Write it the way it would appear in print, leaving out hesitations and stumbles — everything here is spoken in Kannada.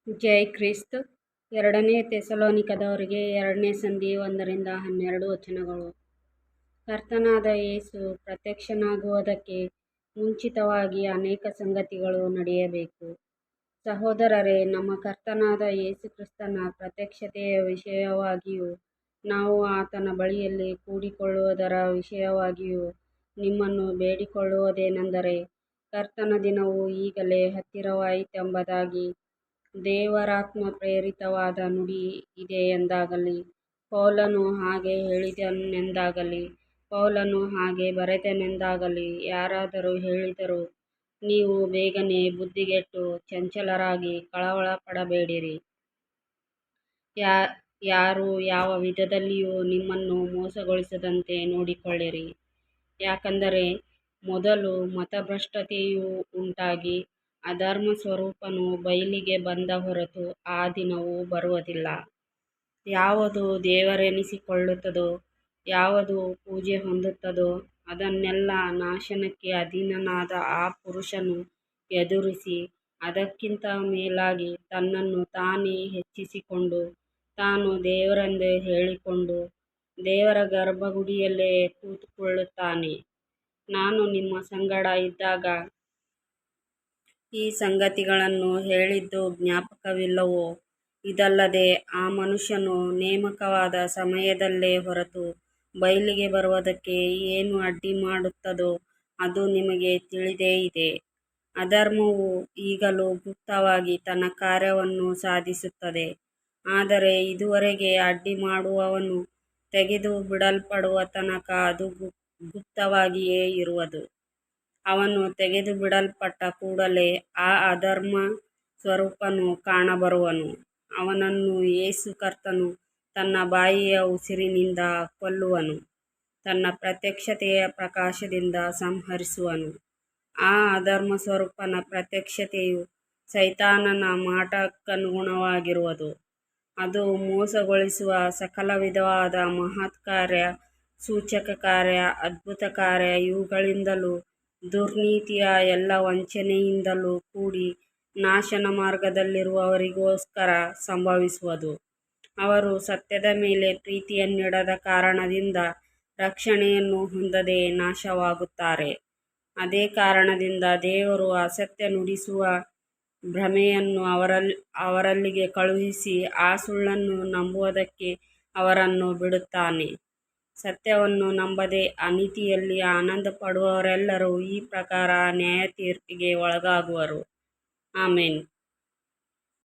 ಜೈ ಕ್ರಿಸ್ತ. 2 ಥೆಸಲೋನಿಕದವರಿಗೆ 2ನೇ ಸಂಧಿ 1-12 ವಚನಗಳು. ಕರ್ತನಾದ ಯೇಸು ಪ್ರತ್ಯಕ್ಷನಾಗುವುದಕ್ಕೆ ಮುಂಚಿತವಾಗಿ ಅನೇಕ ಸಂಗತಿಗಳು ನಡೆಯಬೇಕು. ಸಹೋದರರೇ, ನಮ್ಮ ಕರ್ತನಾದ ಯೇಸು ಕ್ರಿಸ್ತನ ಪ್ರತ್ಯಕ್ಷತೆಯ ವಿಷಯವಾಗಿಯೂ ನಾವು ಆತನ ಬಳಿಯಲ್ಲಿ ಕೂಡಿಕೊಳ್ಳುವುದರ ವಿಷಯವಾಗಿಯೂ ನಿಮ್ಮನ್ನು ಬೇಡಿಕೊಳ್ಳುವುದೇನೆಂದರೆ, ಕರ್ತನ ದಿನವು ಈಗಲೇ ಹತ್ತಿರವಾಯಿತೆಂಬುದಾಗಿ ದೇವರಾತ್ಮ ಪ್ರೇರಿತವಾದ ನುಡಿ ಇದೆಯೆಂದಾಗಲಿ, ಪೌಲನು ಹಾಗೆ ಹೇಳಿದನೆಂದಾಗಲಿ, ಪೌಲನು ಹಾಗೆ ಬರೆದನೆಂದಾಗಲಿ ಯಾರಾದರೂ ಹೇಳಿದರೂ, ನೀವು ಬೇಗನೆ ಬುದ್ಧಿಗೆಟ್ಟು ಚಂಚಲರಾಗಿ ಕಳವಳಪಡಬೇಡಿರಿ. ಯಾರೂ ಯಾವ ವಿಧದಲ್ಲಿಯೂ ನಿಮ್ಮನ್ನು ಮೋಸಗೊಳಿಸದಂತೆ ನೋಡಿಕೊಳ್ಳಿರಿ. ಯಾಕಂದರೆ ಮೊದಲು ಮತಭ್ರಷ್ಟತೆಯು ಉಂಟಾಗಿ ಅಧರ್ಮಸ್ವರೂಪನು ಬಯಲಿಗೆ ಬಂದ ಹೊರತು ಆ ದಿನವು ಬರುವುದಿಲ್ಲ. ಯಾವುದು ದೇವರೆನಿಸಿಕೊಳ್ಳುತ್ತದೋ, ಯಾವುದು ಪೂಜೆ ಹೊಂದುತ್ತದೋ, ಅದನ್ನೆಲ್ಲ ನಾಶನಕ್ಕೆ ಅಧೀನನಾದ ಆ ಪುರುಷನು ಎದುರಿಸಿ, ಅದಕ್ಕಿಂತ ಮೇಲಾಗಿ ತನ್ನನ್ನು ತಾನೇ ಹೆಚ್ಚಿಸಿಕೊಂಡು, ತಾನು ದೇವರೆಂದು ಹೇಳಿಕೊಂಡು ದೇವರ ಗರ್ಭಗುಡಿಯಲ್ಲೇ ಕುಳಿತುಕೊಳ್ಳುತ್ತಾನೆ. ನಾನು ನಿಮ್ಮ ಸಂಗಡ ಇದ್ದಾಗ ಈ ಸಂಗತಿಗಳನ್ನು ಹೇಳಿದ್ದು ಜ್ಞಾಪಕವಿಲ್ಲವೋ? ಇದಲ್ಲದೆ ಆ ಮನುಷ್ಯನು ನೇಮಕವಾದ ಸಮಯದಲ್ಲೇ ಹೊರತು ಬಯಲಿಗೆ ಬರುವುದಕ್ಕೆ ಏನು ಅಡ್ಡಿಮಾಡುತ್ತದೋ ಅದು ನಿಮಗೆ ತಿಳಿದೇ ಇದೆ. ಅಧರ್ಮವು ಈಗಲೂ ಗುಪ್ತವಾಗಿ ತನ್ನ ಕಾರ್ಯವನ್ನು ಸಾಧಿಸುತ್ತದೆ. ಆದರೆ ಇದುವರೆಗೆ ಅಡ್ಡಿಮಾಡುವವನು ತೆಗೆದು ಬಿಡಲ್ಪಡುವ ತನಕ ಅದು ಗುಪ್ತವಾಗಿಯೇ ಇರುವುದು. ಅವನು ತೆಗೆದುಬಿಡಲ್ಪಟ್ಟ ಕೂಡಲೇ ಆ ಅಧರ್ಮ ಸ್ವರೂಪನು ಕಾಣಬರುವನು. ಅವನನ್ನು ಯೇಸು ಕರ್ತನು ತನ್ನ ಬಾಯಿಯ ಉಸಿರಿನಿಂದ ಕೊಲ್ಲುವನು, ತನ್ನ ಪ್ರತ್ಯಕ್ಷತೆಯ ಪ್ರಕಾಶದಿಂದ ಸಂಹರಿಸುವನು. ಆ ಅಧರ್ಮಸ್ವರೂಪನ ಪ್ರತ್ಯಕ್ಷತೆಯು ಸೈತಾನನ ಮಾಟಕ್ಕನುಗುಣವಾಗಿರುವುದು. ಅದು ಮೋಸಗೊಳಿಸುವ ಸಕಲ ವಿಧವಾದ ಮಹತ್ಕಾರ್ಯ, ಸೂಚಕಕಾರ್ಯ, ಅದ್ಭುತಕಾರ್ಯ ಇವುಗಳಿಂದಲೂ ದುರ್ನೀತಿಯ ಎಲ್ಲ ವಂಚನೆಯಿಂದಲೂ ಕೂಡಿ ನಾಶನ ಮಾರ್ಗದಲ್ಲಿರುವವರಿಗೋಸ್ಕರ ಸಂಭವಿಸುವುದು. ಅವರು ಸತ್ಯದ ಮೇಲೆ ಪ್ರೀತಿಯನ್ನಿಡದ ಕಾರಣದಿಂದ ರಕ್ಷಣೆಯನ್ನು ಹೊಂದದೆ ನಾಶವಾಗುತ್ತಾರೆ. ಅದೇ ಕಾರಣದಿಂದ ದೇವರು ಅಸತ್ಯ ನುಡಿಸುವ ಭ್ರಮೆಯನ್ನು ಅವರಲ್ಲಿಗೆ ಕಳುಹಿಸಿ ಆ ಸುಳ್ಳನ್ನು ನಂಬುವುದಕ್ಕೆ ಅವರನ್ನು ಬಿಡುತ್ತಾನೆ. ಸತ್ಯವನ್ನು ನಂಬದೆ ಅನೀತಿಯಲ್ಲಿ ಆನಂದಪಡುವವರೆಲ್ಲರೂ ಈ ಪ್ರಕಾರ ನ್ಯಾಯತೀರ್ಪಿಗೆ ಒಳಗಾಗುವರು. ಆಮೆನ್.